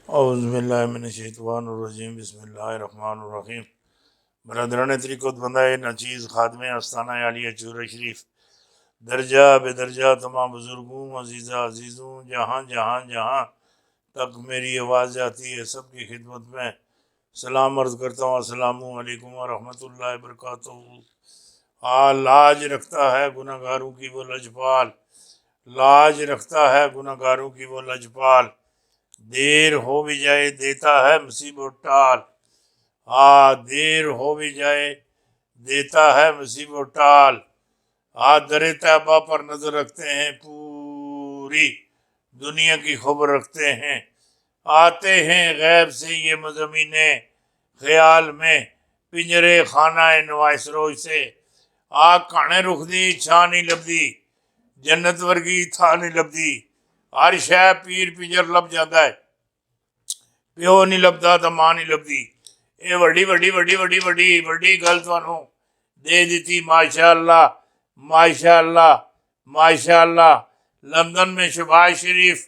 औज़ुबिल्लाहिमिनश्शैतानिर्रजीम बिस्मिल्लाहिर्रहमानिर्रहीम। बरदरान तरीक़त बंदाए नचीज़ खादमे आस्ताना आलिया चूर शरीफ दर्जा बेदर्जा तमाम बुज़ुर्गों अज़ीज़ा अज़ीज़ों जहाँ जहाँ जहाँ तक मेरी आवाज़ जाती है सब की खिदमत में सलाम अर्ज़ करता हूँ। अस्सलामु अलैकुम व रहमतुल्लाहि व बरकातुहू। लाज रखता है गुनहगारों की वो लजपाल, लाज रखता है गुनहगारों की वो लजपाल, देर हो भी जाए देता है मुसीबत टाल। देर हो भी जाए देता है मुसीबत टाल। दर तैबा पर नजर रखते हैं, पूरी दुनिया की खबर रखते हैं। आते हैं गैब से ये मज़मीने ख्याल में, पिंजरे खाना नवाइसरोज से। कहाने रुख दी छा नहीं लभदी, जन्नत वर्गी था नहीं लभदी। हर शह पीर पिंजर लभ जाता है, प्यो नहीं लभदा तो मां नहीं लभदी। ये वड्डी वड्डी वड्डी वड्डी वड्डी वड्डी गल तुहानू दे दी माशाअल्लाह माशाअल्लाह माशाअल्लाह। लंदन में शहबाज शरीफ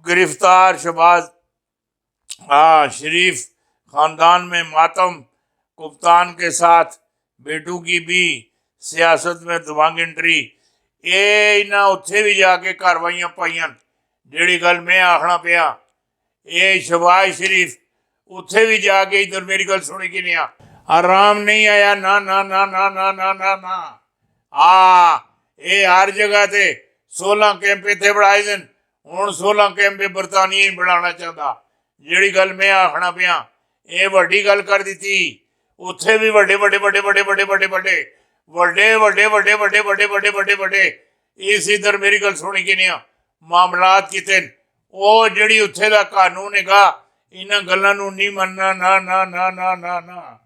गिरफ्तार। शहबाज शरीफ खानदान में मातम, कप्तान के साथ बेटू की भी सियासत में दबंग एंट्री। ये इन्हें उत्थे भी जाके कार्रवाइयां पाइयां। जेड़ी गल मैं आखना पिया, ये शहबाज शरीफ उत्थे भी जाके इधर मेरी गल सुनी कि नहीं आराम नहीं आया ना ना ना ना ना ना ना ना। ये हर जगह ते 16 कैंप इतने बढ़ाए दिन, हूँ 16 कैंप बरतानिया ही बढ़ाना चाहता। जेड़ी गल मैं आखना पिया ये वड्डी गल कर दी। उत्थे भी वड्डे वड्डे वड्डे वड्डे वड्डे वड्डे वड्डे वड्डे वड्डे वड्डे वड्डे वड्डे वड्डे वड्डे वड्डे इस इधर मेरी गल सुनी कि नहीं मामलात किते ਉਹ ਜਿਹੜੀ ਉੱਥੇ ਦਾ ਕਾਨੂੰਨ ਹੈਗਾ ਇਹਨਾਂ ਗੱਲਾਂ ਨੂੰ नहीं मनना ना ना ना ना ना ना।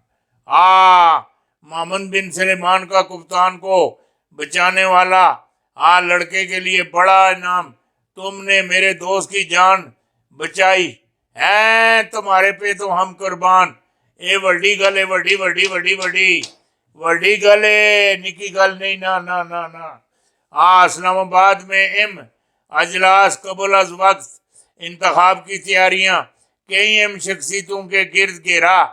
मोहम्मद बिन सलेमान का कप्तान को बचाने वाला लड़के के लिए बड़ा इनाम, तुमने मेरे दोस्त की जान बचाई है, तुम्हारे पे तो हम कुर्बान। ये वड्डी गल है, वड्डी वड्डी वड्डी वड्डी वड्डी गल है, निकी गल नहीं ना ना ना ना। इस्लामाबाद में अजलास कबल अज वक्त इंतखाब की तैयारियां, कई अहम शख्सियतों के गिर्द घेरा,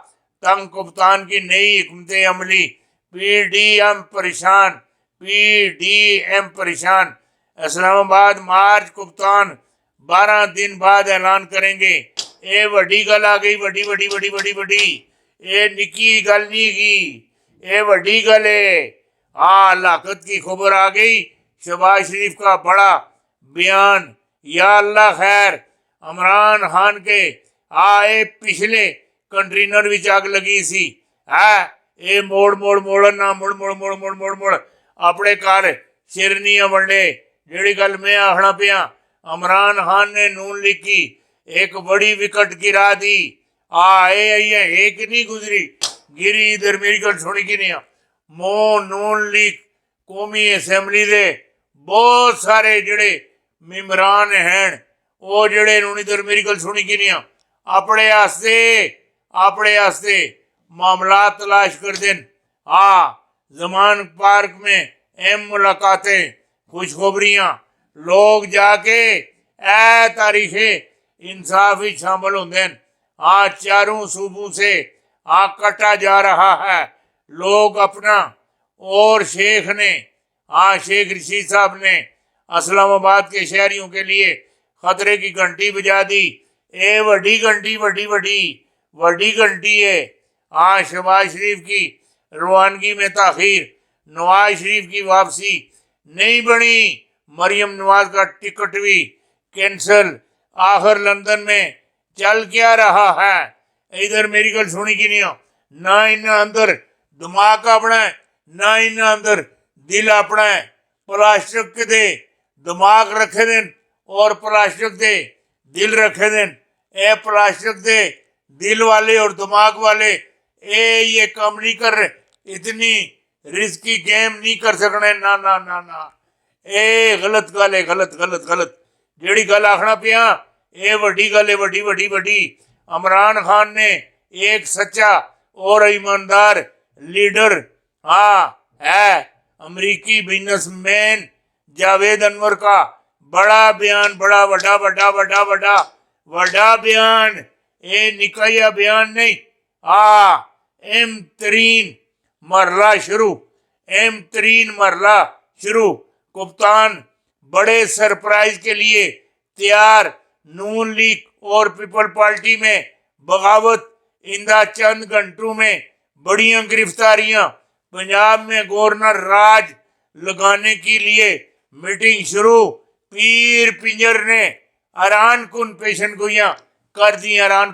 तंग कप्तान की नई हिकमत अमली, PDM परेशान, PDM परेशान। इस्लामाबाद मार्च कप्तान 12 दिन बाद ऐलान करेंगे। ये वड्डी गल आ गई, वड्डी वड्डी वड्डी वड्डी वड्डी। ये निकी गल नहीं की, ये वड्डी गल है। लाकत की खबर आ गई। शहबाज शरीफ का बड़ा बयान, या अल्लाह खैर। इमरान खान के पिछले कंटेनर विच अग लगी सी ये मोड़ मोड़ मोड़न ना मुड़ मुड़ मुड़ मुड़ मुड़ मुड़ अपने घर सिर नहीं वंडे। जेड़ी गल मैं आखना पिया, इमरान खान ने नून लीग की एक बड़ी विकेट गिरा दी। एक नहीं गुजरी, गिरी इधर मेरी गल सुनी कि नहीं नून लीग कौमी असैंबली दे बहुत सारे जेड़े मेंबरान हैं वो जेड़े इधर मेरी गल सुनी कि नहीं अपने आस्ते मामला तलाश कर देन। जमान पार्क में अहम मुलाकातें, खुशखबरियां, लोग जाके तारीखे इंसाफ ही शामिल होंगे। चारों सूबों से कटा जा रहा है लोग अपना। और शेख ने शेख रशीद साहब ने इस्लामाबाद के शहरियों के लिए खतरे की घंटी बजा दी। ये वड्डी घंटी वड्डी वड्डी वड्डी घंटी है। शहबाज शरीफ की रवानगी में ताखीर, नवाज शरीफ की वापसी नहीं बनी, मरियम नवाज का टिकट भी कैंसल। आखिर लंदन में चल क्या रहा है इधर मेरी गल सुनी कि नहीं ना इन्हें अंदर दिमाग अपना है ना इन्हें अंदर दिल अपना है। प्लास्टिक दे दिमाग रखे दिन और प्लास्टिक दे दिल रखे दिन। ए प्लास्टिक दे दिल वाले और दिमाग वाले ये काम नहीं कर रहे, इतनी रिस्की गेम नहीं कर सकने ना ना ना ना। ए गलत गल है, गलत गलत गलत। जेड़ी गल आखना पिया ये वड्डी गल है, वड्डी वड्डी वड्डी। इमरान खान ने एक सच्चा और ईमानदार लीडर है अमरीकी बिजनेसमैन जावेद अनवर का बड़ा बयान, बड़ा बड़ा बड़ा बड़ा बड़ा वड्डा बयान, ये निका जिहा बयान नहीं। आ अहम तरीन मरला शुरू, अहम तरीन मरला शुरू। कप्तान बड़े सरप्राइज के लिए तैयार। नून लीग और पीपल पार्टी में बगावत। इंदा चंद घंटों में बड़ियां गिरफ्तारियां। पंजाब में गवर्नर राज लगाने के लिए मीटिंग शुरू। पीर पिंजर ने हैरान कुन पेशन गोइयां कर दी, हैरान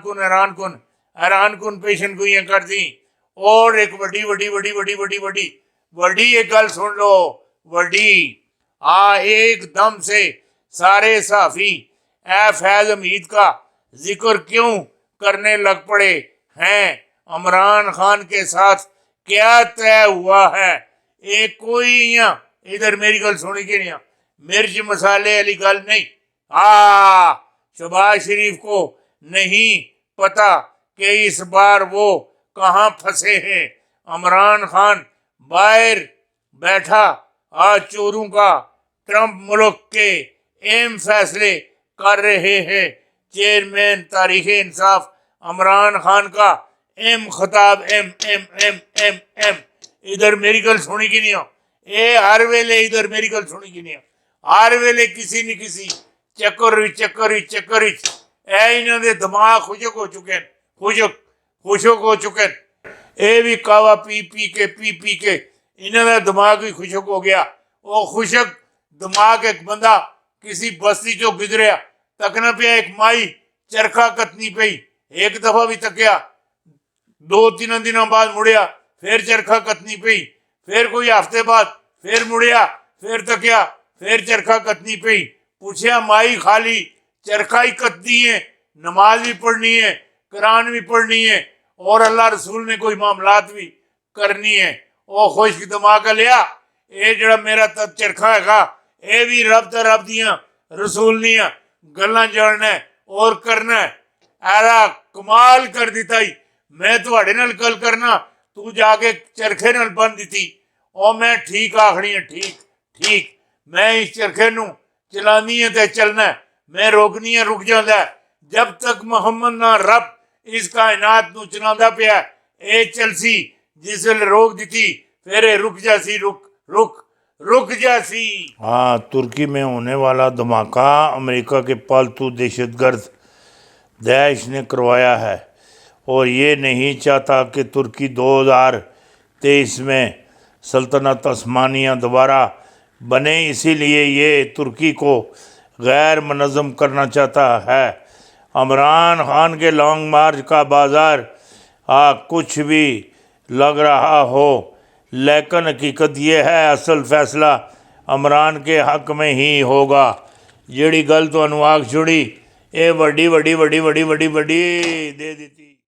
कुन पेशन गोइयां कर दी। और एक वड्डी एक गल सुन लो, वड्डी एकदम से सारे सहाफी फैज हमीद का जिक्र क्यों करने लग पड़े हैं? इमरान खान के साथ क्या तय हुआ है? एक कोई इधर मेरी गल सुनी कि नहीं, मिर्च मसाले वाली गल नहीं। शहबाज शरीफ को नहीं पता कि इस बार वो कहाँ फंसे हैं। इमरान खान बाहर बैठा चोरों का ट्रंप मुल्क के अहम फैसले कर रहे हैं। चेयरमैन तारीख इंसाफ इमरान खान का एम खिताब एम एम एम एम एम। इधर मेरी गल सुनी कि नहीं, ये हर वेले इधर मेरी गल सुनी कि नहीं, हर वेले किसी न किसी चक्कर इन्हों के दिमाग खुशक हो चुके हैं, खुशक हो चुके हैं। ये भी कावा पी पी के इन्हों का दिमाग भी खुशक हो गया। वो खुशक दिमाग एक बंदा किसी बस्ती चो गुजरिया, तकना पिया एक माई चरखा कतनी पई, एक दफा भी तकिया, 2-3 दिनों बाद मुड़िया, फिर चरखा कतनी पई, फिर कोई हफ्ते बाद फिर मुड़िया, फिर तकिया, फिर चरखा कतनी पई। पूछया माई खाली चरखा ही कतनी है, नमाज भी पढ़नी है, कुरान भी पढ़नी है और अल्लाह रसूल ने कोई मामलात भी करनी है। वो खुश दिमाग लिया, ये जड़ा मेरा तब चरखा हैगा, ये भी रब दियां रसूल दियां गल्लां जानना है और करना है। ऐरा कमाल कर दिता ही, मैं तुहाडे नाल गल करना, तू जाके चरखे नाल बन दी। और मैं ठीक आखनी है, ठीक मैं इस चरखे नू चलानी है ते चलना है, मैं रोकनी है रुक जाता है। जब तक मुहम्मद ना रब इस कायनात नू चलांदा पिया ये चलसी, जिस वेले रोक दी फिर रुक जासी, रुक जासी। तुर्की में होने वाला धमाका अमेरिका के पालतू दहशतगर्द दैश ने करवाया है और ये नहीं चाहता कि तुर्की 2023 में सल्तनत उस्मानिया दोबारा बने, इसीलिए ये तुर्की को गैर मनज़म करना चाहता है। इमरान खान के लॉन्ग मार्च का बाजार कुछ भी लग रहा हो, लेकिन हकीकत ये है असल फैसला इमरान के हक में ही होगा। जिहड़ी गल तुहानूं आख छुड़ी ये वड्डी दे दी।